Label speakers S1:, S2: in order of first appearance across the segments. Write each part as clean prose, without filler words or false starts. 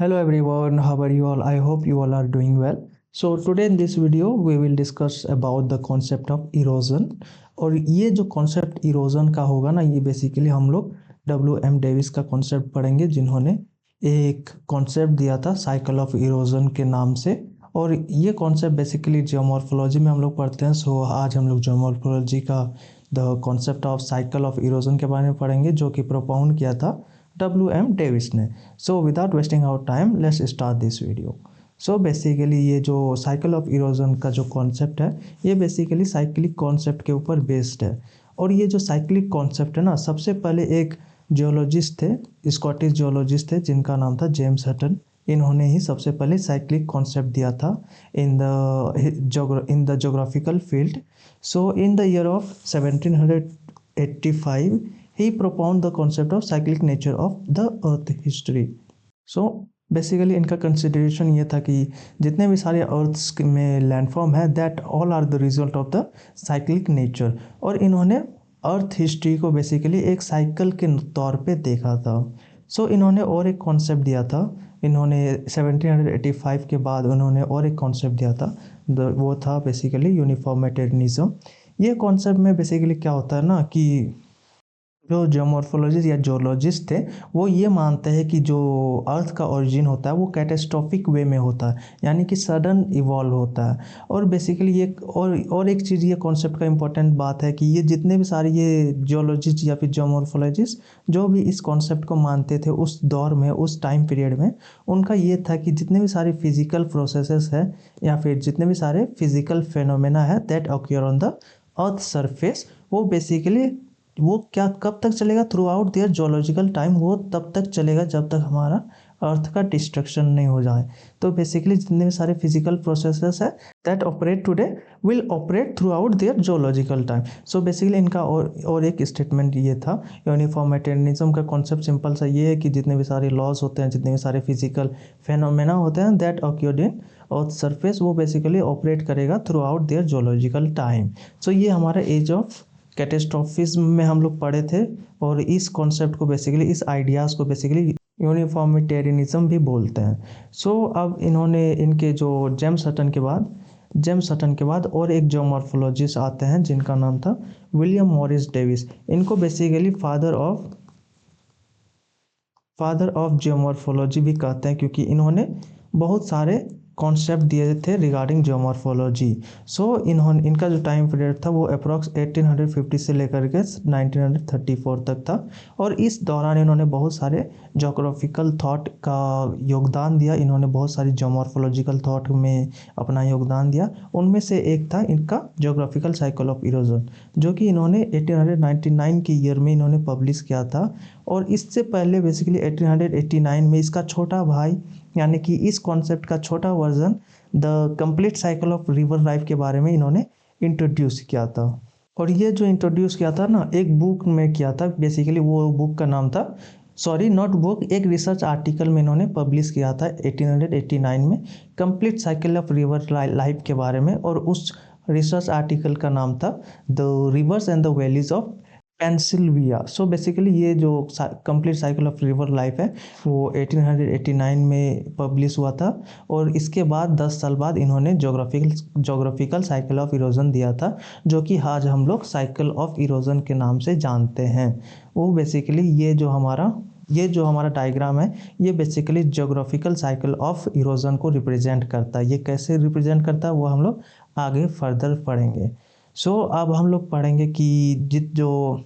S1: Hello everyone, how are you all? I hope you all are doing well. So today in this video we will discuss about the concept of erosion। और ये जो concept erosion का होगा ना, ये basically हम लोग W.M. Davis का कॉन्सेप्ट पढ़ेंगे, जिन्होंने एक कॉन्सेप्ट दिया था साइकिल ऑफ इरोजन के नाम से। और ये कॉन्सेप्ट बेसिकली जियोमॉर्फोलॉजी में हम लोग पढ़ते हैं। सो आज हम लोग जियोमॉर्फोलॉजी का the concept of cycle of erosion के बारे में पढ़ेंगे, जो कि प्रोपाउंड किया था W.M. डेविस ने। So without wasting our time let's start this video. So basically ये जो साइकिल ऑफ इरोजन का जो कॉन्सेप्ट है, ये बेसिकली साइक्लिक कॉन्सेप्ट के ऊपर बेस्ड है। और ये जो साइक्लिक कॉन्सेप्ट है ना, सबसे पहले एक जियोलॉजिस्ट थे, स्कॉटिश जियोलॉजिस्ट थे, जिनका नाम था जेम्स हटन। इन्होंने ही सबसे पहले साइक्लिक कॉन्सेप्ट दिया था in the geographical field. So in the year of 1785 he propounded the concept of cyclic nature of the earth history। so basically इनका कंसिडरेशन ये था कि जितने भी सारे अर्थ में लैंडफॉर्म है, that all are the result of the cyclic nature. और इन्होंने अर्थ हिस्ट्री को बेसिकली एक साइकिल के तौर पे देखा था। सो इन्होंने और एक कॉन्सेप्ट दिया था। इन्होंने 1785 के बाद उन्होंने और एक कॉन्सेप्ट दिया था, वो था बेसिकली यूनिफॉर्मिटेरियनिज्म। ये कॉन्सेप्ट में बेसिकली क्या होता है ना, कि जो जियोमॉर्फोलॉजिस्ट या जियोलॉजिस्ट थे, वो ये मानते हैं कि जो अर्थ का ओरिजिन होता है वो कैटास्ट्रॉफिक वे में होता है, यानी कि सडन इवॉल्व होता है। और बेसिकली ये और एक चीज़, ये कॉन्सेप्ट का इम्पोर्टेंट बात है कि ये जितने भी सारे ये जियोलॉजिस्ट या फिर जियोमॉर्फोलॉजिस्ट जो भी इस कॉन्सेप्ट को मानते थे उस दौर में, उस टाइम पीरियड में, उनका ये था कि जितने भी सारे फिजिकल प्रोसेसेस है या फिर जितने भी सारे फिजिकल फेनोमेना है that occur on the earth surface, वो बेसिकली वो क्या कब तक चलेगा, throughout their geological time, वो तब तक चलेगा जब तक हमारा अर्थ का डिस्ट्रक्शन नहीं हो जाए। तो बेसिकली जितने भी सारे फिजिकल प्रोसेसेस है that operate today will operate throughout their geological time. So basically इनका और एक स्टेटमेंट ये था, यूनिफॉर्मिटेरियनिज्म का कॉन्सेप्ट सिंपल सा ये है कि जितने भी सारे लॉज होते हैं, जितने भी सारे फिजिकल फेनोमेना होते हैं that occurred in earth surface, वो बेसिकली ऑपरेट करेगा throughout their geological time. So ये हमारा एज ऑफ कैटास्ट्रॉफिज्म में हम लोग पढ़े थे। और इस कॉन्सेप्ट को बेसिकली, इस आइडियाज़ को बेसिकली यूनिफॉर्मिटेरियनिज्म भी बोलते हैं। सो अब इन्होंने इनके जो जेम्स हटन के बाद और एक जियोमॉर्फोलॉजिस्ट आते हैं जिनका नाम था विलियम मॉरिस डेविस। इनको बेसिकली फादर ऑफ जियोमॉर्फोलॉजी भी कहते हैं, क्योंकि इन्होंने बहुत सारे कॉन्सेप्ट दिए थे रिगार्डिंग जियोमॉर्फोलॉजी। सो इनका जो टाइम पीरियड था वो अप्रॉक्स 1850 से लेकर के 1934 तक था। और इस दौरान इन्होंने बहुत सारे जोग्राफिकल थॉट का योगदान दिया। इन्होंने बहुत सारी जियोमॉर्फोलॉजिकल थॉट में अपना योगदान दिया। उनमें से एक था इनका जोग्राफिकल साइकिल ऑफ इरोजन, जो कि इन्होंने 1899 के ईयर में इन्होंने पब्लिश किया था। और इससे पहले बेसिकली 1889 में इसका छोटा भाई, यानी कि इस कॉन्सेप्ट का छोटा version, the complete cycle of river life के बारे में इन्होंने इंट्रोड्यूस किया था। और ये जो इंट्रोड्यूस किया था ना, एक बुक में किया था। बेसिकली वो बुक का नाम था, सॉरी नॉट बुक, एक रिसर्च आर्टिकल में इन्होंने पब्लिश किया था 1889 में, complete cycle of river life के बारे में। और उस रिसर्च आर्टिकल का नाम था the rivers and the valleys of Pennsylvania. So basically ये जो complete cycle of river life है वो 1889 में पब्लिश हुआ था। और इसके बाद 10 साल बाद इन्होंने जोग्राफिकल साइकिल ऑफ इरोजन दिया था, जो कि आज हम लोग साइकिल ऑफ इरोजन के नाम से जानते हैं। वो बेसिकली ये जो हमारा डायग्राम है, ये basically geographical cycle of erosion को रिप्रेजेंट करता है। ये कैसे रिप्रेजेंट करता है वो हम लोग आगे फर्दर पढ़ेंगे। सो अब हम लोग पढ़ेंगे कि जो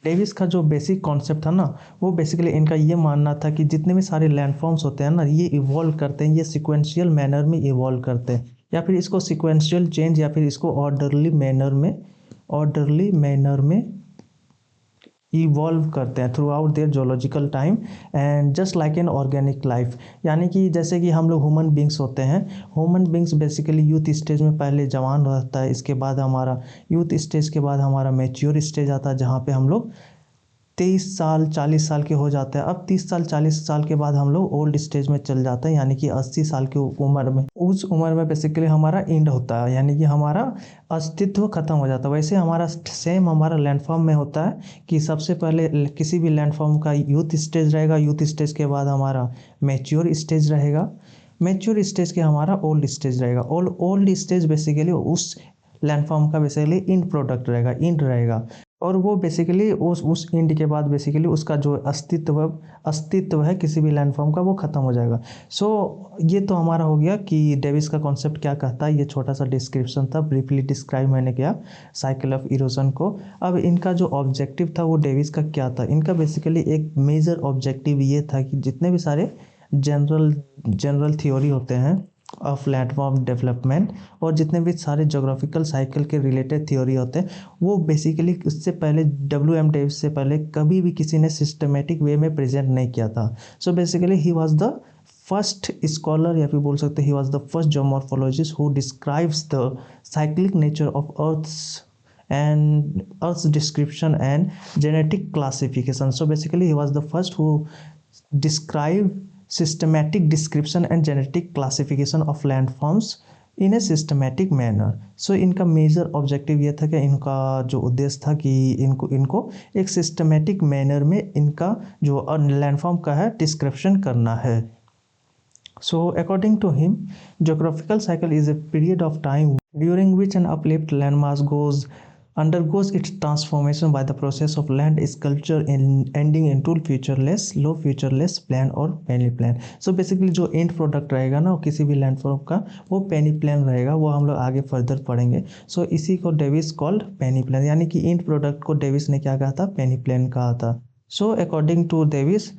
S1: डेविस का जो बेसिक कॉन्सेप्ट था ना, वो बेसिकली इनका ये मानना था कि जितने भी सारे लैंडफॉर्म्स होते हैं ना, ये इवॉल्व करते हैं, ये सिक्वेंशियल मैनर में इवॉल्व करते हैं, या फिर इसको सिक्वेंशियल चेंज, या फिर इसको ऑर्डरली मैनर में इवॉल्व करते हैं throughout their geological time and just like an organic life. यानी कि जैसे कि हम लोग ह्यूमन बींग्स होते हैं, human beings basically youth stage में पहले जवान रहता है, इसके बाद हमारा यूथ स्टेज के बाद हमारा मैच्योर स्टेज आता है, जहाँ पे हम लोग 23 साल 40 साल के हो जाते हैं। अब 30 साल 40 साल के बाद हम लोग ओल्ड स्टेज में चल जाते हैं, यानी कि 80 साल की उम्र में। उस उम्र में बेसिकली हमारा एंड होता है, यानी कि हमारा अस्तित्व खत्म हो जाता है। वैसे हमारा सेम हमारा लैंडफॉर्म में होता है कि सबसे पहले किसी भी लैंडफॉर्म का यूथ स्टेज रहेगा, यूथ स्टेज के बाद हमारा मैच्योर स्टेज रहेगा, मैच्योर स्टेज के हमारा ओल्ड स्टेज रहेगा। ओल्ड स्टेज बेसिकली उस लैंडफॉर्म का बेसिकली इंड प्रोडक्ट रहेगा, इंड रहेगा। और वो बेसिकली उस इंड के बाद बेसिकली उसका जो अस्तित्व है किसी भी लैंडफॉर्म का, वो ख़त्म हो जाएगा। सो ये तो हमारा हो गया कि डेविस का कॉन्सेप्ट क्या कहता है। ये छोटा सा डिस्क्रिप्शन था, ब्रीफली डिस्क्राइब मैंने किया साइकिल ऑफ इरोजन को। अब इनका जो ऑब्जेक्टिव था वो डेविस का क्या था। इनका बेसिकली एक मेजर ऑब्जेक्टिव ये था कि जितने भी सारे जनरल थ्योरी होते हैं ऑफ लैंडफॉर्म डेवलपमेंट, और जितने भी सारे जोग्राफिकल साइकिल के रिलेटेड थ्योरी होते हैं, वो बेसिकली उससे पहले WM डेविस से पहले कभी भी किसी ने सिस्टमेटिक वे में प्रेजेंट नहीं किया था। So basically he was the first scholar, या फिर बोल सकते he was the first geomorphologist who describes the cyclic nature of Earth's description and genetic classification. So basically he was the first who described systematic description and genetic classification of landforms in a systematic manner. So इनका major objective ये था कि इनका जो उद्देश्य था कि इनको एक सिस्टमेटिक मैनर में इनका जो लैंडफॉर्म का है डिस्क्रिप्शन करना है। So according to him, geographical cycle is a period of time during which an uplift landmass undergoes its transformation by the process of land sculpture ending into low featureless plain और penny plain. So basically जो and product रहेगा ना किसी भी landform का, वो पेनी plane रहेगा। वो हम लोग आगे फर्दर पढ़ेंगे। सो इसी को डेविस कॉल्ड पेनी प्लेन, यानी कि एंड प्रोडक्ट को डेविस ने क्या कहा था, पेनी प्लेन कहा था। So according to Davis,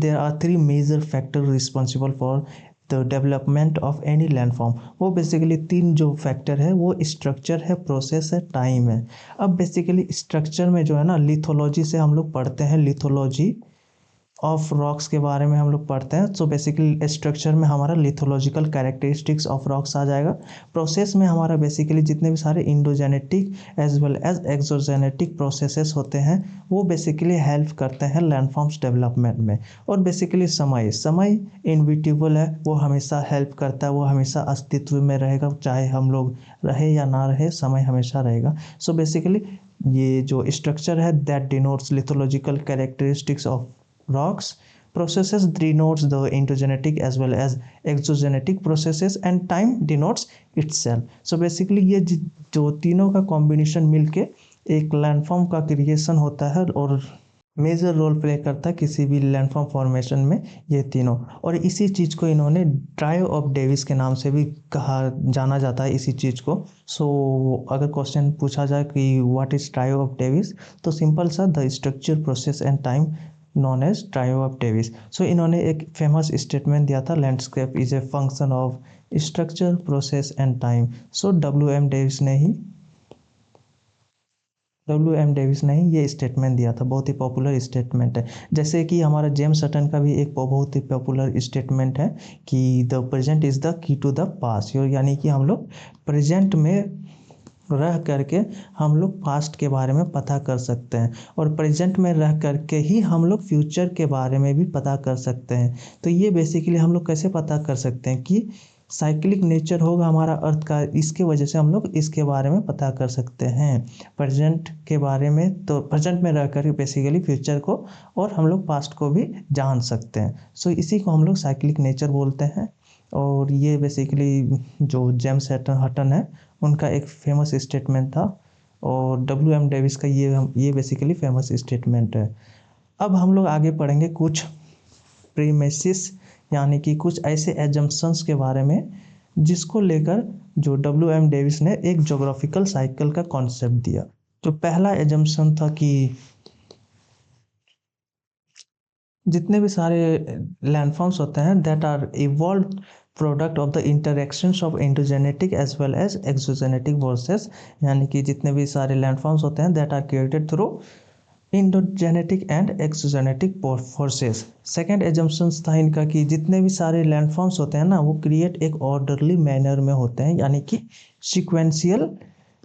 S1: there are three major factors responsible for the development of any landform. वो बेसिकली तीन जो फैक्टर है वो स्ट्रक्चर है, प्रोसेस है, टाइम है। अब बेसिकली स्ट्रक्चर में जो है ना, लिथोलॉजी से हम लोग पढ़ते हैं, लिथोलॉजी ऑफ रॉक्स के बारे में हम लोग पढ़ते हैं। सो बेसिकली स्ट्रक्चर में हमारा लिथोलॉजिकल कैरेक्टरिस्टिक्स ऑफ रॉक्स आ जाएगा। प्रोसेस में हमारा बेसिकली जितने भी सारे endogenetic as well as exogenetic processes होते हैं वो बेसिकली हेल्प करते हैं लैंडफॉर्म्स डेवलपमेंट में। और बेसिकली समय इनविटेबल है, वो हमेशा हेल्प करता है, वो हमेशा अस्तित्व में रहेगा, चाहे हम लोग रहे या ना रहे, समय हमेशा रहेगा। सो बेसिकली ये जो स्ट्रक्चर है that denotes lithological characteristics of rocks, processes denotes the endogenetic as well as exogenetic processes, and time denotes itself. So basically ये जो तीनों का कॉम्बिनेशन मिलके एक लैंडफॉर्म का क्रिएशन होता है और मेजर रोल प्ले करता है किसी भी लैंडफॉर्म फॉर्मेशन में, ये तीनों। और इसी चीज़ को इन्होंने ट्रायो ऑफ डेविस के नाम से भी कहा जाना जाता है इसी चीज़ को। सो अगर क्वेश्चन पूछा जाए कि what is trio of Davis, तो सिंपल सा the structure process and time known as trio of Davis. So इन्होंने एक फेमस स्टेटमेंट दिया था, landscape is a function of structure process and time. So WM Davis ने ही ये statement दिया था, बहुत ही पॉपुलर स्टेटमेंट है। जैसे कि हमारा जेम्स हटन का भी एक बहुत ही पॉपुलर स्टेटमेंट है कि the present is the key to the past, यानी कि हम लोग प्रेजेंट में रह करके हम लोग पास्ट के बारे में पता कर सकते हैं, और प्रेजेंट में रह करके ही हम लोग फ्यूचर के बारे में भी पता कर सकते हैं। तो ये बेसिकली हम लोग कैसे पता कर सकते हैं कि साइक्लिक नेचर होगा हमारा अर्थ का, इसके वजह से हम लोग इसके बारे में पता कर सकते हैं प्रेजेंट के बारे में। तो प्रेजेंट में रह कर बेसिकली फ्यूचर को और हम लोग पास्ट को भी जान सकते हैं। सो इसी को हम लोग साइक्लिक नेचर बोलते हैं। और ये बेसिकली जो जेम्स हटन है उनका एक फेमस स्टेटमेंट था, और WM डेविस का ये बेसिकली फेमस स्टेटमेंट है। अब हम लोग आगे पढ़ेंगे कुछ प्रीमिसेस, यानी कि कुछ ऐसे एजम्पशंस के बारे में जिसको लेकर जो WM डेविस ने एक ज्योग्राफिकल साइकिल का कॉन्सेप्ट दिया। तो पहला एजम्पशन था कि जितने भी सारे लैंडफॉर्म्स होते हैं that are evolve product of the interactions of endogenetic as well as exogenetic forces, यानी कि जितने भी सारे लैंडफॉर्म्स होते हैं that are created through endogenetic and exogenetic forces. Second assumptions था इनका कि जितने भी सारे लैंडफॉर्म्स होते हैं ना वो क्रिएट एक ऑर्डरली मैनर में होते हैं, यानी कि सिक्वेंशियल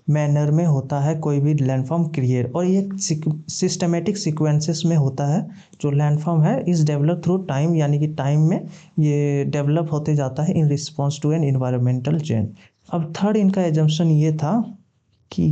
S1: मैनर में होता है कोई भी लैंडफॉर्म क्रिएट, और ये सिस्टमेटिक सीक्वेंसेस में होता है। जो लैंडफॉर्म है इज डेवलप थ्रू टाइम, यानी कि टाइम में ये डेवलप होते जाता है in response to an environmental change. अब थर्ड इनका एजम्पशन ये था कि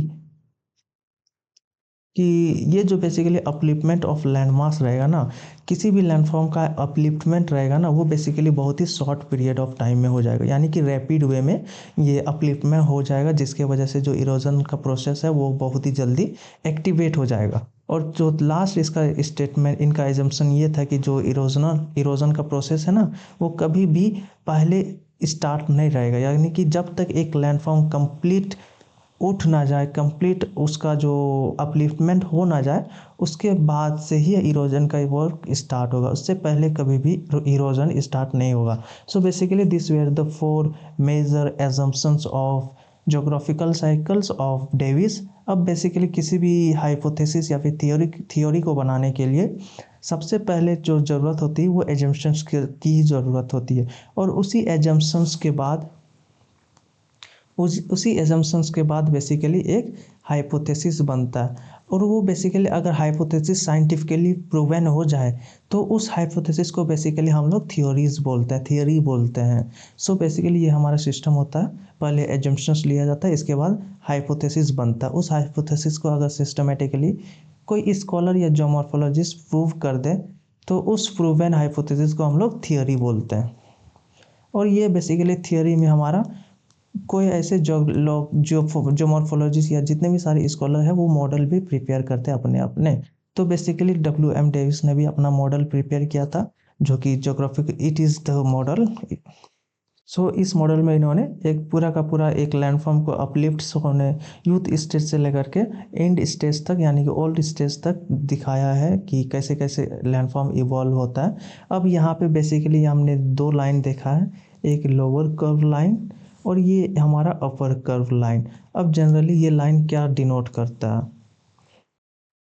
S1: कि ये जो बेसिकली अपलिफ्टमेंट ऑफ लैंडमास रहेगा ना, किसी भी लैंडफॉर्म का अपलिफ्टमेंट रहेगा ना, वो बेसिकली बहुत ही शॉर्ट पीरियड ऑफ टाइम में हो जाएगा, यानी कि रैपिड वे में ये अपलिफ्टमेंट हो जाएगा, जिसके वजह से जो इरोजन का प्रोसेस है वो बहुत ही जल्दी एक्टिवेट हो जाएगा। और जो लास्ट इसका स्टेटमेंट, इनका एजम्पशन ये था कि जो इरोजन का प्रोसेस है ना, वो कभी भी पहले स्टार्ट नहीं रहेगा, यानी कि जब तक एक लैंडफॉर्म कंप्लीट उठ ना जाए, कंप्लीट उसका जो अपलिफ्टमेंट हो ना जाए, उसके बाद से ही इरोजन का वर्क स्टार्ट होगा, उससे पहले कभी भी इरोजन स्टार्ट नहीं होगा। So basically this were the 4 major assumptions of geographical cycles of Davis. अब बेसिकली किसी भी हाइपोथेसिस या फिर थियोरी को बनाने के लिए सबसे पहले जो ज़रूरत होती है वो एजम्पशंस की ज़रूरत होती है, और उसी एजम्पशंस के बाद उसी एजम्पशंस के बाद बेसिकली एक हाइपोथेसिस बनता है। और वो बेसिकली अगर हाइपोथेसिस साइंटिफिकली प्रूवन हो जाए तो उस हाइपोथेसिस को बेसिकली हम लोग थियोरी बोलते हैं। सो बेसिकली ये हमारा सिस्टम होता है, पहले एजम्पशंस लिया जाता है, इसके बाद हाइपोथेसिस बनता है। उस हाइपोथेसिस को अगर सिस्टमेटिकली कोई स्कॉलर या ज्योमॉर्फोलॉजिस्ट प्रूव कर दे तो उस प्रूवन हाइपोथेसिस को हम लोग थियोरी बोलते हैं। और ये बेसिकली थियोरी में हमारा कोई ऐसे जो मॉर्फोलॉजिस्ट या जितने भी सारे स्कॉलर हैं वो मॉडल भी प्रिपेयर करते हैं अपने अपने। तो बेसिकली WM डेविस ने भी अपना मॉडल प्रिपेयर किया था, जो कि geographic it is the model. So इस मॉडल में इन्होंने एक पूरा का पूरा एक लैंडफॉर्म को अपलिफ्ट होने यूथ स्टेज से लेकर के एंड स्टेज तक, यानी कि ओल्ड स्टेज तक दिखाया है कि कैसे कैसे लैंडफॉर्म इवॉल्व होता है। अब यहाँ पे बेसिकली हमने 2 लाइन देखा है, एक लोअर कर्व लाइन और ये हमारा अपर कर्व लाइन। अब जनरली ये लाइन क्या डिनोट करता है?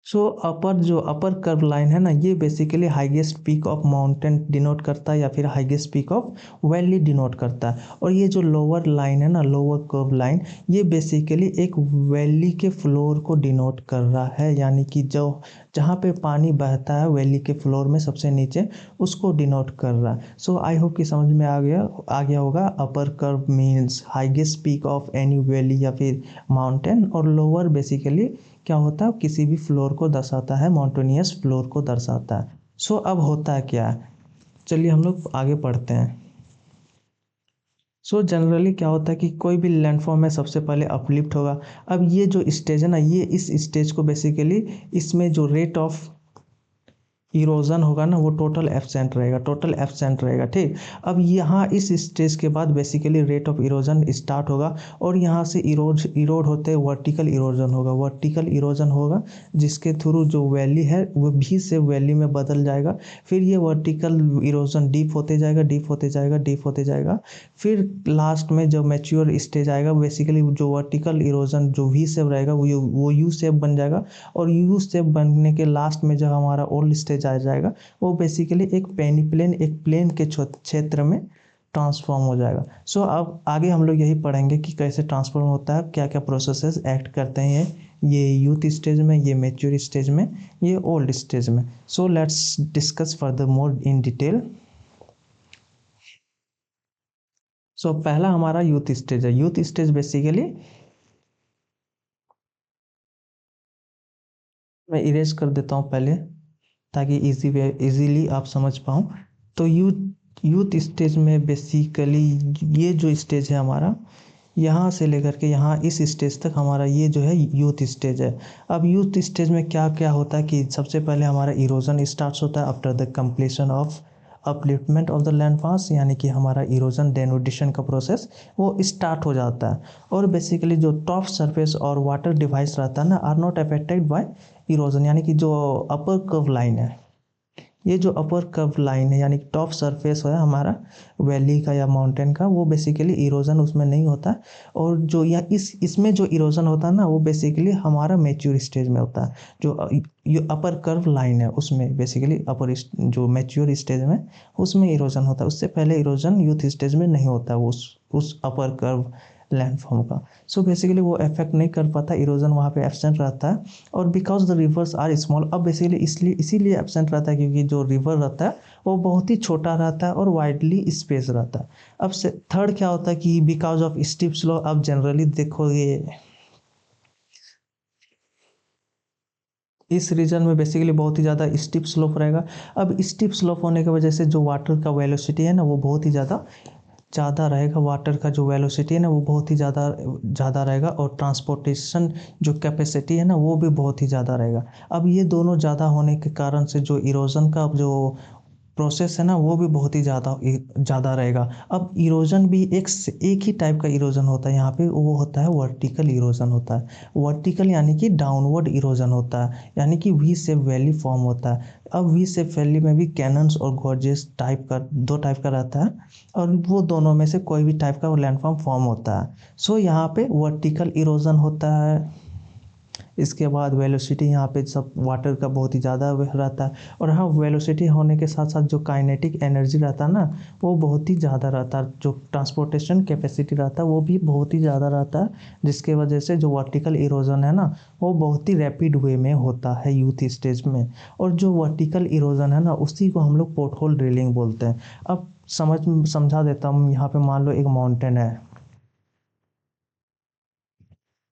S1: सो अपर कर्व लाइन है ना, ये basically highest peak of mountain denote करता है या फिर highest peak of valley denote करता है। और ये जो लोअर लाइन है ना, लोअर कर्व लाइन, ये बेसिकली एक वैली के फ्लोर को डिनोट कर रहा है, यानी कि जो जहाँ पे पानी बहता है वैली के फ्लोर में सबसे नीचे, उसको डिनोट कर रहा है। सो आई होप कि समझ में आ गया होगा। Upper curve means highest peak of any valley या फिर माउंटेन, और लोअर बेसिकली क्या होता है, किसी भी फ्लोर को दर्शाता है, माउंटेनियस फ्लोर को दर्शाता है। सो अब होता है क्या है, चलिए हम लोग आगे पढ़ते हैं। सो जनरली क्या होता है कि कोई भी लैंडफॉर्म में सबसे पहले अपलिफ्ट होगा। अब ये जो स्टेज है ना, ये इस स्टेज को बेसिकली, इसमें जो रेट ऑफ इरोजन होगा ना वो टोटल एब्सेंट रहेगा, ठीक। अब यहाँ इस स्टेज के बाद basically rate of erosion start होगा, और यहाँ से इरोड होते वर्टिकल इरोजन होगा, जिसके थ्रू जो वैली है वो भी से वैली में बदल जाएगा। फिर ये वर्टिकल इरोजन डीप होते जाएगा। फिर लास्ट में जब मैच्योर स्टेज आएगा, बेसिकली जो वर्टिकल इरोजन जो वी शेप रहेगा वो यू शेप बन जाएगा, और यू शेप बनने के लास्ट में जब हमारा ओल्ड स्टेज आ जाएगा, वो बेसिकली एक पेनिप्लेन, एक प्लेन के क्षेत्र में ट्रांसफॉर्म हो जाएगा। सो अब आगे हम लोग यही पढ़ेंगे कि कैसे ट्रांसफॉर्म होता है, क्या क्या प्रोसेसेस एक्ट करते हैं ये यूथ स्टेज में, ये मैच्योर स्टेज में, ये ओल्ड स्टेज में। So let's discuss further more in detail. So पहला हमारा यूथ स्टेज है। यूथ स्टेज बेसिकली, मैं इरेज कर देता हूँ पहले ताकि इजीली आप समझ पाऊँ। तो यूथ स्टेज में बेसिकली ये जो स्टेज है हमारा, यहाँ से लेकर के यहाँ इस स्टेज तक हमारा ये जो है यूथ स्टेज है। अब यूथ स्टेज में क्या क्या होता है कि सबसे पहले हमारा इरोजन स्टार्ट्स होता है after the completion of upliftment of the land mass, यानी कि हमारा इरोजन डेनुडेशन का प्रोसेस वो स्टार्ट हो जाता है। और बेसिकली जो टॉप सरफेस और वाटर डिवाइस रहता है ना, are not affected by erosion, यानी कि जो अपर कर्व लाइन है, ये जो अपर कर्व लाइन है यानी कि टॉप सरफेस है हमारा वैली का या माउंटेन का, वो बेसिकली इरोजन उसमें नहीं होता। और जो या इसमें जो इरोजन होता है ना, वो बेसिकली हमारा मैच्योर स्टेज में होता है। जो ये अपर कर्व लाइन है उसमें बेसिकली जो मैच्योर स्टेज में उसमें इरोजन होता है, उससे पहले इरोजन यूथ स्टेज में नहीं होता। उस अपर कर्व लैंडफॉर्म का। सो बेसिकली वो इफेक्ट नहीं कर पाता, इरोजन वहाँ पे एब्सेंट रहता है। और because the rivers are small, अब बेसिकली इसलिए इसीलिए एब्सेंट रहता है क्योंकि जो रिवर रहता है वो बहुत ही छोटा रहता है और वाइडली स्पेस रहता है। अब से थर्ड क्या होता है कि बिकॉज ऑफ स्टीप स्लो, अब जनरली देखोगे इस रीजन में बेसिकली बहुत ही ज़्यादा स्टीप स्लोप रहेगा। अब स्टीप स्लोप होने की वजह से जो वाटर का वेलोसिटी है ना वो बहुत ही ज़्यादा ज़्यादा रहेगा, वाटर का जो वेलोसिटी है ना वो बहुत ही ज़्यादा ज़्यादा रहेगा, और ट्रांसपोर्टेशन जो कैपेसिटी है ना वो भी बहुत ही ज़्यादा रहेगा। अब ये दोनों ज़्यादा होने के कारण से जो इरोजन का जो प्रोसेस है ना वो भी बहुत ही ज़्यादा रहेगा। अब इरोजन भी एक ही टाइप का इरोजन होता है यहाँ पे, वो होता है वर्टिकल इरोजन होता है। वर्टिकल यानी कि डाउनवर्ड इरोजन होता है, यानी कि वी शेप वैली फॉर्म होता है। अब वी शेप वैली में भी कैनन्स और गॉर्जेस टाइप का दो टाइप का रहता है, और वो दोनों में से कोई भी टाइप का लैंडफॉर्म फॉर्म होता है। सो यहाँ पे वर्टिकल इरोजन होता है। इसके बाद वेलोसिटी यहाँ पे सब वाटर का बहुत ही ज़्यादा रहता है। और हाँ, वेलोसिटी होने के साथ साथ जो काइनेटिक एनर्जी रहता है ना वो बहुत ही ज़्यादा रहता है, जो ट्रांसपोर्टेशन कैपेसिटी रहता है वो भी बहुत ही ज़्यादा रहता है, जिसके वजह से जो वर्टिकल इरोजन है ना वो बहुत ही रैपिड वे में होता है यूथ स्टेज में। और जो वर्टिकल इरोजन है ना उसी को हम लोग पोर्ट होल ड्रिलिंग बोलते हैं। अब समझा देता हूँ, यहाँ पे मान लो एक माउंटेन है,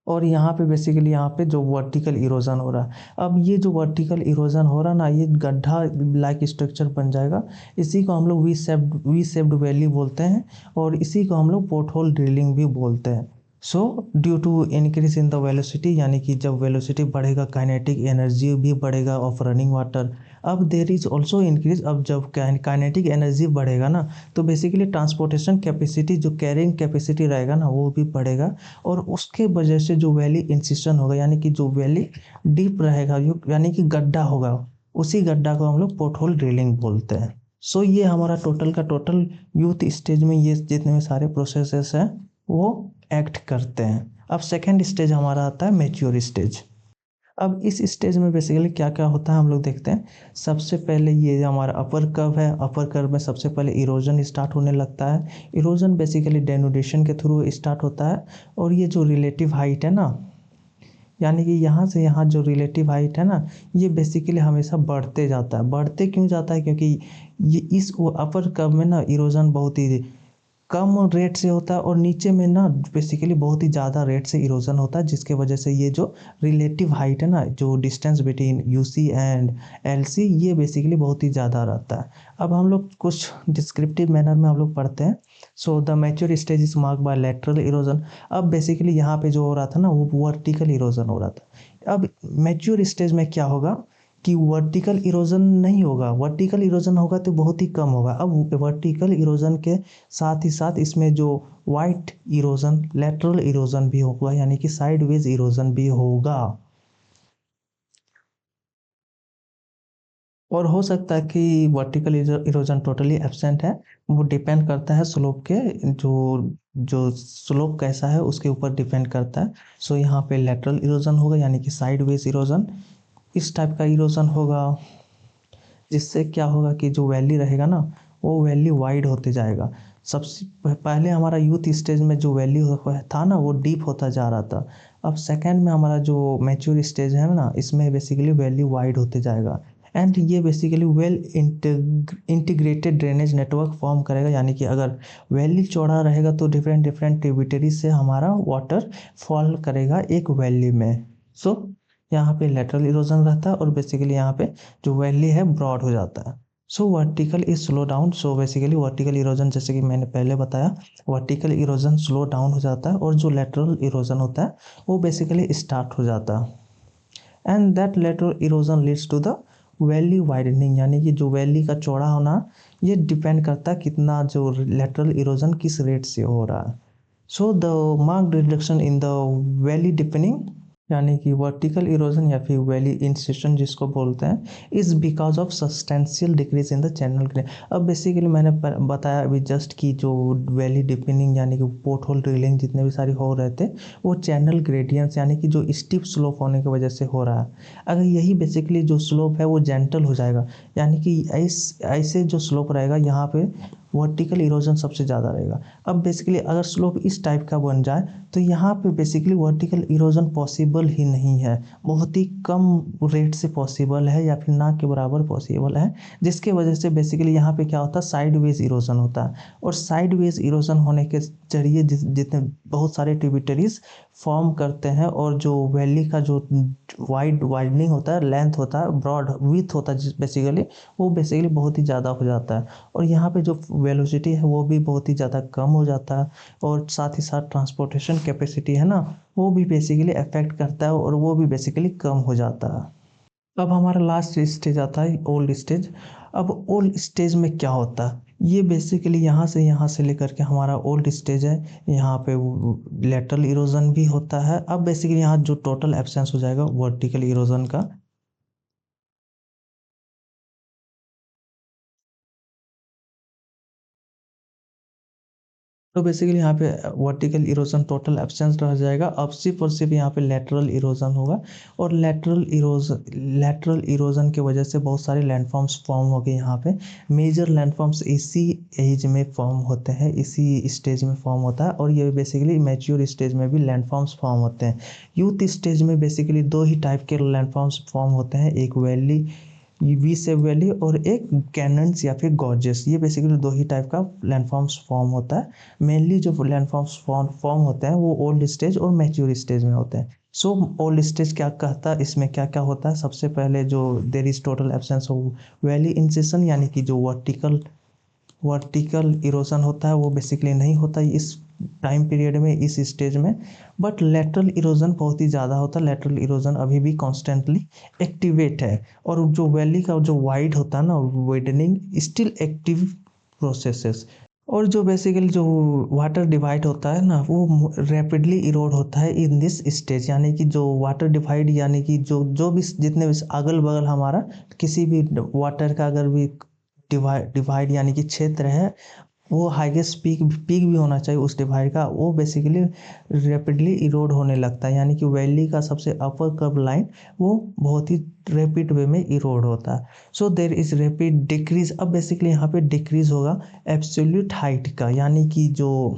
S1: और यहाँ पे बेसिकली यहाँ पे जो वर्टिकल इरोजन हो रहा है, अब ये जो वर्टिकल इरोजन हो रहा है ना ये गड्ढा लाइक स्ट्रक्चर बन जाएगा। इसी को हम लोग वी शेप्ड वैली बोलते हैं, और इसी को हम लोग पोर्ट होल ड्रिलिंग भी बोलते हैं। So due to increase in the velocity, यानी कि जब वेलोसिटी बढ़ेगा काइनेटिक एनर्जी भी बढ़ेगा ऑफ रनिंग वाटर। अब देर इज ऑल्सो इंक्रीज, अब जब काइनेटिक एनर्जी बढ़ेगा ना तो बेसिकली ट्रांसपोर्टेशन कैपेसिटी जो कैरिंग कैपेसिटी रहेगा ना वो भी बढ़ेगा, और उसके वजह से जो वैली इंसिशन होगा, यानी कि जो वैली डीप रहेगा यानी कि गड्ढा होगा, उसी गड्ढा को हम लोग पोर्ट होल ड्रिलिंग बोलते हैं। सो ये हमारा टोटल का टोटल यूथ स्टेज में ये जितने भी सारे प्रोसेसेस हैं वो एक्ट करते हैं। अब सेकेंड स्टेज हमारा आता है मैच्योर स्टेज। अब इस स्टेज में बेसिकली क्या क्या होता है हम लोग देखते हैं। सबसे पहले ये हमारा अपर कर्व है, अपर कर्व में सबसे पहले इरोजन स्टार्ट होने लगता है। इरोजन बेसिकली डेनुडेशन के थ्रू स्टार्ट होता है, और ये जो रिलेटिव हाइट है ना, यानी कि यहाँ से यहाँ जो रिलेटिव हाइट है ना ये बेसिकली हमेशा बढ़ते जाता है। बढ़ते क्यों जाता है, क्योंकि ये इस अपर कर्व में ना इरोजन बहुत ही कम रेट से होता है, और नीचे में ना बेसिकली बहुत ही ज़्यादा रेट से इरोजन होता है, जिसके वजह से ये जो रिलेटिव हाइट है ना, जो distance between UC and LC, ये बेसिकली बहुत ही ज़्यादा रहता है। अब हम लोग कुछ डिस्क्रिप्टिव मैनर में हम लोग पढ़ते हैं। So the mature stage is marked by lateral erosion. अब बेसिकली यहाँ पे जो हो रहा था ना वो वर्टिकल इरोजन हो रहा था। अब मैच्योर स्टेज में क्या होगा कि वर्टिकल इरोजन नहीं होगा, वर्टिकल इरोजन होगा तो बहुत ही कम होगा। अब वर्टिकल इरोजन के साथ ही साथ इसमें जो वाइट इरोजन लेटरल इरोजन भी होगा, यानी कि साइडवेज इरोजन भी होगा। और हो सकता है कि वर्टिकल इरोजन टोटली एब्सेंट है, वो डिपेंड करता है स्लोप के, जो जो स्लोप कैसा है उसके ऊपर डिपेंड करता है। सो यहाँ पे लेटरल इरोजन होगा, यानी कि साइडवेज इरोजन इस टाइप का इरोजन होगा, जिससे क्या होगा कि जो वैली रहेगा ना वो वैली वाइड होते जाएगा। सबसे पहले हमारा यूथ स्टेज में जो वैली था ना वो डीप होता जा रहा था। अब सेकेंड में हमारा जो मैच्योर स्टेज है ना इसमें बेसिकली वैली वाइड होते जाएगा, एंड ये basically well integrated drainage network form करेगा, यानी कि अगर वैली चौड़ा रहेगा तो डिफरेंट डिफरेंट ट्रिब्यूटरी से हमारा वाटर फॉल करेगा एक वैली में। सो यहाँ पे लेटरल इरोजन रहता है, और बेसिकली यहाँ पे जो वैली है ब्रॉड हो जाता है। सो vertical is slow down. So basically vertical erosion जैसे कि मैंने पहले बताया, वर्टिकल इरोजन स्लो डाउन हो जाता है, और जो लेटरल इरोजन होता है वो बेसिकली स्टार्ट हो जाता है। And that lateral erosion leads to the valley widening, यानी कि जो वैली का चौड़ा होना ये डिपेंड करता है कितना जो लेटरल इरोजन किस रेट से हो रहा है। So the marked reduction in the valley deepening, यानी कि वर्टिकल इरोजन या फिर वैली इंसिशन जिसको बोलते हैं, is because of substantial decrease in the channel grade. अब बेसिकली मैंने बताया अभी जस्ट कि जो वैली डिपेनिंग यानी कि पोर्ट होल ड्रिलिंग जितने भी सारे हो रहे थे वो चैनल ग्रेडियंट्स यानी कि जो स्टीप स्लोप होने की वजह से हो रहा है। अगर यही बेसिकली जो स्लोप है वो जेंटल हो जाएगा, यानी कि ऐसे जो स्लोप रहेगा यहाँ पे वर्टिकल इरोजन सबसे ज़्यादा रहेगा। अब बेसिकली अगर स्लोप इस टाइप का बन जाए तो यहाँ पे बेसिकली वर्टिकल इरोजन पॉसिबल ही नहीं है, बहुत ही कम रेट से पॉसिबल है या फिर ना के बराबर पॉसिबल है, जिसके वजह से बेसिकली यहाँ पे क्या होता है, साइडवेज इरोजन होता है। और साइडवेज इरोजन होने के जरिए जितने बहुत सारे ट्रिब्यूटरीज फॉर्म करते हैं, और जो वैली का जो वाइडनिंग होता है, लेंथ होता है, ब्रॉड विथ होता है बेसिकली, वो बेसिकली बहुत ही ज़्यादा हो जाता है। और यहाँ पे जो वेलोसिटी है वो भी बहुत ही ज़्यादा कम हो जाता है, और साथ ही साथ ट्रांसपोर्टेशन कैपेसिटी है ना, वो भी बेसिकली अफेक्ट करता है, और वो भी बेसिकली कम हो जाता है। अब हमारा लास्ट स्टेज आता है ओल्ड स्टेज। अब ओल्ड स्टेज में क्या होता है, ये बेसिकली यहाँ से लेकर के हमारा ओल्ड स्टेज है, यहाँ पे लेटरल इरोजन भी होता है। अब बेसिकली यहाँ जो टोटल एब्सेंस हो जाएगा वर्टिकल इरोजन का। तो बेसिकली यहाँ पे वर्टिकल इरोजन टोटल एब्सेंस रह जाएगा, अब सिर्फ और सिर्फ यहाँ पे लेटरल इरोजन होगा। और लेटरल इरोजन की वजह से बहुत सारे लैंडफॉर्म्स फॉर्म हो गए यहाँ पे। मेजर लैंडफॉर्म्स इसी एज में फॉर्म होते हैं, इसी स्टेज में फॉर्म होता है, और ये बेसिकली मैच्योर स्टेज में भी लैंडफॉर्म्स फॉर्म होते हैं। यूथ स्टेज में बेसिकली दो ही टाइप के लैंडफॉर्म्स फॉर्म होते हैं, एक वैली, वी सेव वैली, और एक कैनन्स या फिर गॉर्जेस। ये बेसिकली दो ही टाइप का लैंडफॉर्म्स फॉर्म होता है। मेनली जो लैंडफॉर्म्स फॉर्म होते हैं वो ओल्ड स्टेज और मैच्योर स्टेज में होते हैं। सो ओल्ड स्टेज क्या कहता है, इसमें क्या क्या होता है, सबसे पहले जो there is total absence of valley incision, यानी कि जो वर्टिकल इरोजन होता है वो बेसिकली नहीं होता इस टाइम पीरियड में, इस स्टेज में। बट लेटरल इरोजन बहुत ही ज़्यादा होता है, लेटरल इरोजन अभी भी कॉन्स्टेंटली एक्टिवेट है। और जो वैली का जो वाइड होता है ना, वाइडनिंग स्टिल एक्टिव प्रोसेसेस। और जो बेसिकली जो वाटर डिवाइड होता है ना, वो रैपिडली इरोड होता है इन दिस स्टेज, यानी कि जो वाटर डिवाइड, यानी कि जो जो भी जितने भी अगल बगल हमारा किसी भी वाटर का अगर भी डिवाइड यानी कि क्षेत्र है, वो हाईएस्ट पीक भी होना चाहिए उस डिवाइड का, वो बेसिकली रैपिडली इरोड होने लगता है, यानी कि वैली का सबसे अपर कर्व लाइन वो बहुत ही रैपिड वे में इरोड होता है। सो देर इज रैपिड डिक्रीज। अब बेसिकली यहाँ पे डिक्रीज होगा एब्सोल्यूट हाइट का, यानी कि जो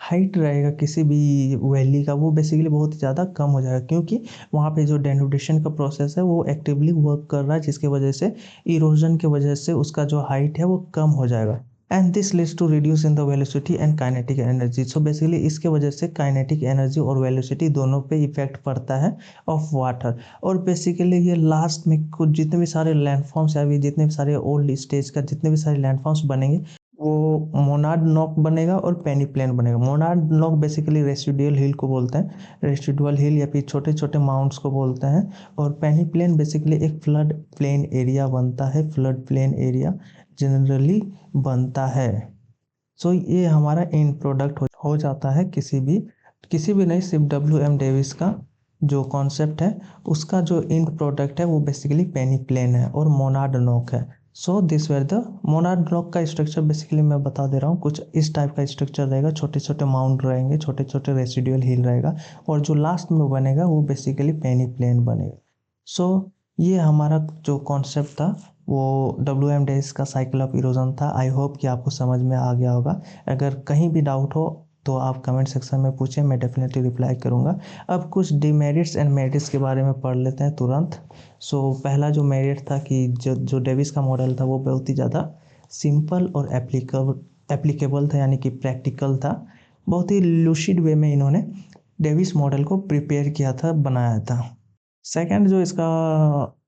S1: हाइट रहेगा किसी भी वैली का वो बेसिकली बहुत ज़्यादा कम हो जाएगा, क्योंकि वहाँ पे जो डेनुडेशन का प्रोसेस है वो एक्टिवली वर्क कर रहा है, जिसके वजह से इरोजन की वजह से उसका जो हाइट है वो कम हो जाएगा। And this leads to reduce in the velocity and kinetic energy. So basically इसके वजह से काइनेटिक एनर्जी और वेलोसिटी दोनों पे इफेक्ट पड़ता है ऑफ वाटर। और बेसिकली ये लास्ट में कुछ जितने भी सारे लैंडफॉर्म्स या जितने भी सारे ओल्ड स्टेज का जितने भी सारे लैंडफॉर्म्स बनेंगे, वो मोनाड नॉक बनेगा और पेनी प्लेन बनेगा। मोनाड नॉक बेसिकली रेसिडुअल हिल को बोलते हैं, रेसिडुअल हिल या फिर छोटे छोटे माउंट्स को बोलते हैं। और पेनी प्लेन बेसिकली एक फ्लड प्लेन एरिया बनता है, फ्लड प्लेन एरिया जनरली बनता है। सो ये हमारा एंड प्रोडक्ट हो जाता है किसी भी नहीं, सिर्फ WM डेविस का जो कॉन्सेप्ट है उसका जो एंड प्रोडक्ट है वो बेसिकली पेनी प्लेन है और मोनाड नॉक है। So this were the monadnock का स्ट्रक्चर बेसिकली मैं बता दे रहा हूँ, कुछ इस टाइप का स्ट्रक्चर रहेगा, छोटे छोटे माउंट रहेंगे, छोटे छोटे रेसिडुअल हिल रहेगा, और जो लास्ट में बनेगा वो बेसिकली पेनी प्लेन बनेगा। सो ये हमारा जो कॉन्सेप्ट था वो WM डेज का साइकिल ऑफ इरोजन था। आई होप कि आपको समझ में आ गया होगा। अगर कहीं भी डाउट हो तो आप कमेंट सेक्शन में पूछें, मैं डेफिनेटली रिप्लाई करूँगा। अब कुछ डिमेरिट्स एंड मेरिट्स के बारे में पढ़ लेते हैं तुरंत। सो पहला जो मेरिट था कि जो डेविस का मॉडल था वो बहुत ही ज़्यादा सिंपल और एप्लीकेबल था, यानी कि प्रैक्टिकल था। बहुत ही लूसिड वे में इन्होंने डेविस मॉडल को प्रिपेयर किया था, बनाया था। सेकंड जो इसका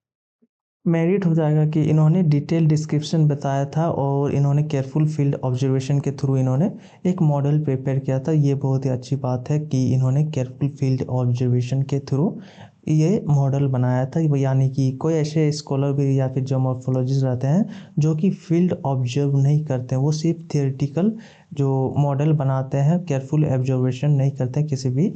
S1: मेरिट हो जाएगा कि इन्होंने डिटेल डिस्क्रिप्शन बताया था, और इन्होंने केयरफुल फील्ड ऑब्जर्वेशन के थ्रू इन्होंने एक मॉडल प्रिपेयर किया था। ये बहुत ही अच्छी बात है कि इन्होंने केयरफुल फील्ड ऑब्जर्वेशन के थ्रू ये मॉडल बनाया था। यानी कि कोई ऐसे स्कॉलर भी या फिर जो मॉर्फोलॉजिस्ट रहते हैं जो कि फील्ड ऑब्जर्व नहीं करते हैं, वो सिर्फ थियोरेटिकल जो मॉडल बनाते हैं, केयरफुल ऑब्जर्वेशन नहीं करते हैं किसी भी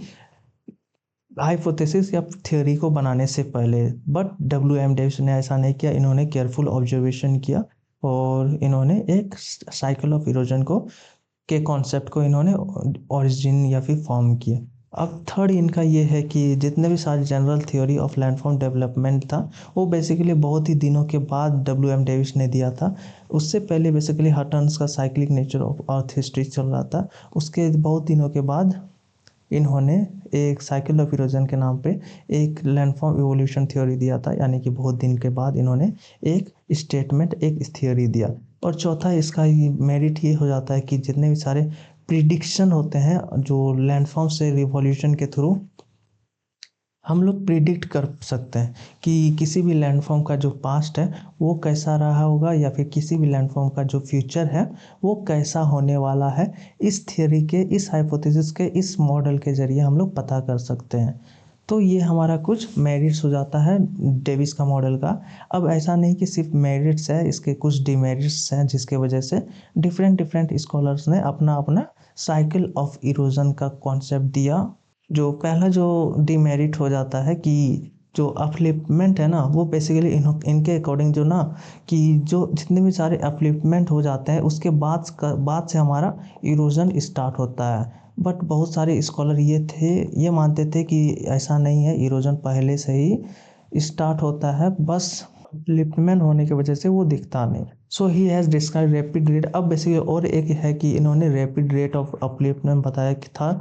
S1: हाइपोथेसिस या थ्योरी को बनाने से पहले। बट WM डेविस ने ऐसा नहीं किया, इन्होंने केयरफुल ऑब्जर्वेशन किया, और इन्होंने एक साइकिल ऑफ इरोजन को के कॉन्सेप्ट को इन्होंने ओरिजिन या फिर फॉर्म किया। अब थर्ड इनका ये है कि जितने भी सारे general theory of landform development था वो बेसिकली बहुत ही दिनों के बाद डब्ल्यू एम डेविस ने दिया था। उससे पहले बेसिकली हटन्स का cyclic nature of earth history चल रहा था। उसके बहुत दिनों के बाद इन्होंने एक साइकिल ऑफ इरोजन के नाम पे एक लैंडफॉर्म इवोल्यूशन थ्योरी दिया था, यानी कि बहुत दिन के बाद इन्होंने एक स्टेटमेंट एक थ्योरी दिया। और चौथा इसका मेरिट ये हो जाता है कि जितने भी सारे प्रिडिक्शन होते हैं जो लैंडफॉर्म से रिवॉल्यूशन के थ्रू हम लोग प्रिडिक्ट कर सकते हैं कि किसी भी लैंडफॉर्म का जो पास्ट है वो कैसा रहा होगा, या फिर किसी भी लैंडफॉर्म का जो फ्यूचर है वो कैसा होने वाला है। इस थियरी के, इस हाइपोथेसिस के, इस मॉडल के ज़रिए हम लोग पता कर सकते हैं। तो ये हमारा कुछ मेरिट्स हो जाता है डेविस का मॉडल का। अब ऐसा नहीं कि सिर्फ मेरिट्स है, इसके कुछ डिमेरिट्स हैं जिसके वजह से डिफरेंट डिफरेंट स्कॉलर्स ने अपना अपना साइकिल ऑफ इरोजन का कॉन्सेप्ट दिया। जो पहला जो डिमेरिट हो जाता है कि जो अपलिफ्टमेंट है ना वो बेसिकली इनके अकॉर्डिंग जो ना कि जो जितने भी सारे अपलिफ्टमेंट हो जाते हैं उसके बाद से हमारा इरोजन स्टार्ट होता है। बट बहुत सारे स्कॉलर ये मानते थे कि ऐसा नहीं है, इरोजन पहले से ही स्टार्ट होता है, बस अपलिफ्टमेंट होने की वजह से वो दिखता नहीं। So he has describe rapid rate. अब बेसिकली और एक है कि इन्होंने रैपिड रेट ऑफ अपलिफ्टमेंट बताया कि था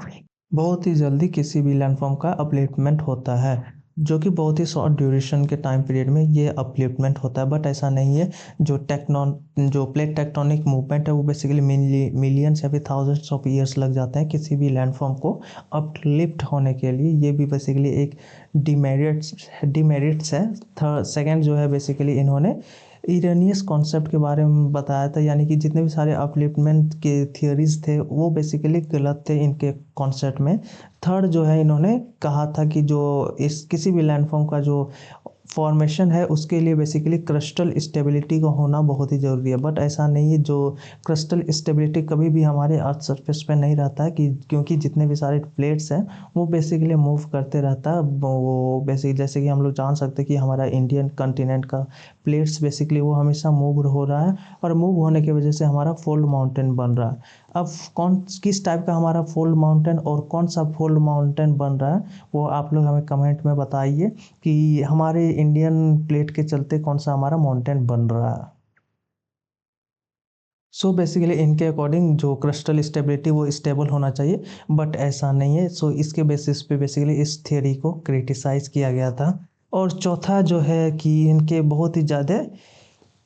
S1: बहुत ही जल्दी किसी भी लैंडफॉर्म का अपलिफ्टमेंट होता है, जो कि बहुत ही शॉर्ट ड्यूरेशन के टाइम पीरियड में ये अपलिफ्टमेंट होता है। बट ऐसा नहीं है। जो प्लेट टेक्टोनिक मूवमेंट है वो बेसिकली मिलियंस या फिर थाउजेंड्स ऑफ ईयर्स लग जाते हैं किसी भी लैंडफॉर्म को अपलिफ्ट होने के लिए। ये भी बेसिकली एक डिमेरिट्स है। थर्ड सेकेंड जो है बेसिकली इन्होंने इरेनियस कॉन्सेप्ट के बारे में बताया था, यानी कि जितने भी सारे अपलिफ्टमेंट के थियोरीज थे वो बेसिकली गलत थे इनके कॉन्सेप्ट में। थर्ड जो है इन्होंने कहा था कि जो इस किसी भी लैंडफॉर्म का जो फॉर्मेशन है उसके लिए बेसिकली क्रिस्टल स्टेबिलिटी का होना बहुत ही ज़रूरी है। बट ऐसा नहीं है, जो क्रिस्टल स्टेबिलिटी कभी भी हमारे अर्थ सरफेस पे नहीं रहता है कि क्योंकि जितने भी सारे प्लेट्स हैं वो बेसिकली मूव करते रहता है। वो बेसिक जैसे कि हम लोग जान सकते हैं कि हमारा इंडियन कॉन्टिनेंट का प्लेट्स बेसिकली वो हमेशा मूव हो रहा है, और मूव होने की वजह से हमारा फोल्ड माउंटेन बन रहा है। अब किस टाइप का हमारा फोल्ड माउंटेन और कौन सा फोल्ड माउंटेन बन रहा है वो आप लोग हमें कमेंट में बताइए कि हमारे इंडियन प्लेट के चलते कौन सा हमारा माउंटेन बन रहा है। सो बेसिकली इनके अकॉर्डिंग जो क्रिस्टल स्टेबिलिटी वो स्टेबल होना चाहिए, बट ऐसा नहीं है। सो इसके बेसिस पे बेसिकली इस थियरी को क्रिटिसाइज़ किया गया था। और चौथा जो है कि इनके बहुत ही ज़्यादा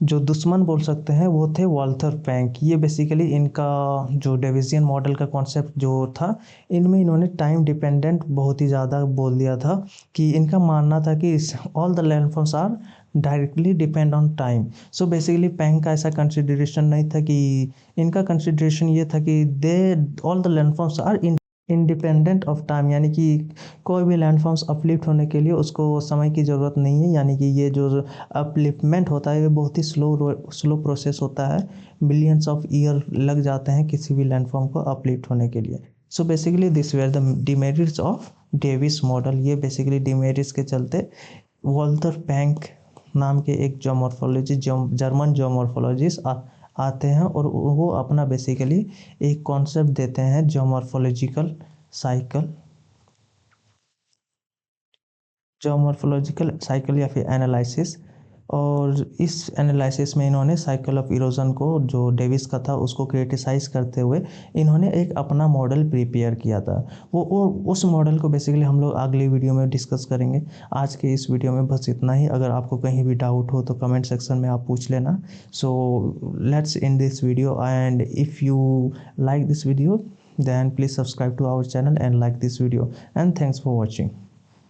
S1: जो दुश्मन बोल सकते हैं वो थे वॉल्टर पैंक। ये बेसिकली इनका जो डेविजियन मॉडल का कॉन्सेप्ट जो था इनमें इन्होंने टाइम डिपेंडेंट बहुत ही ज़्यादा बोल दिया था कि इनका मानना था कि all the landforms are directly depend on time. So basically Penck का ऐसा कंसिडरेशन नहीं था कि इनका कंसिडरेशन ये था कि they all the landforms are independent of time, यानी कि कोई भी लैंडफॉर्म्स अपलिफ्ट होने के लिए उसको समय की ज़रूरत नहीं है। यानी कि ये जो अपलिफ्टमेंट होता है ये बहुत ही स्लो प्रोसेस होता है। मिलियंस ऑफ ईयर लग जाते हैं किसी भी लैंडफॉर्म को अपलिफ्ट होने के लिए। So basically this were the demerits of Davis model. ये बेसिकली डिमेरिट्स के चलते वॉल्टर पैंक नाम के एक जर्मन जोमॉर्फोलॉजिस्ट आते हैं और वो अपना बेसिकली एक कॉन्सेप्ट देते हैं साइकिल जोमॉर्फोलॉजिकल साइकिल या फिर एनालिसिस। और इस एनालिसिस में इन्होंने साइकिल ऑफ इरोजन को जो डेविस का था उसको क्रिटिसाइज़ करते हुए इन्होंने एक अपना मॉडल प्रिपेयर किया था। वो उस मॉडल को बेसिकली हम लोग अगली वीडियो में डिस्कस करेंगे। आज के इस वीडियो में बस इतना ही। अगर आपको कहीं भी डाउट हो तो कमेंट सेक्शन में आप पूछ लेना। So let's in this video, and if you like this video then please subscribe to our channel and like this video, and thanks for watching.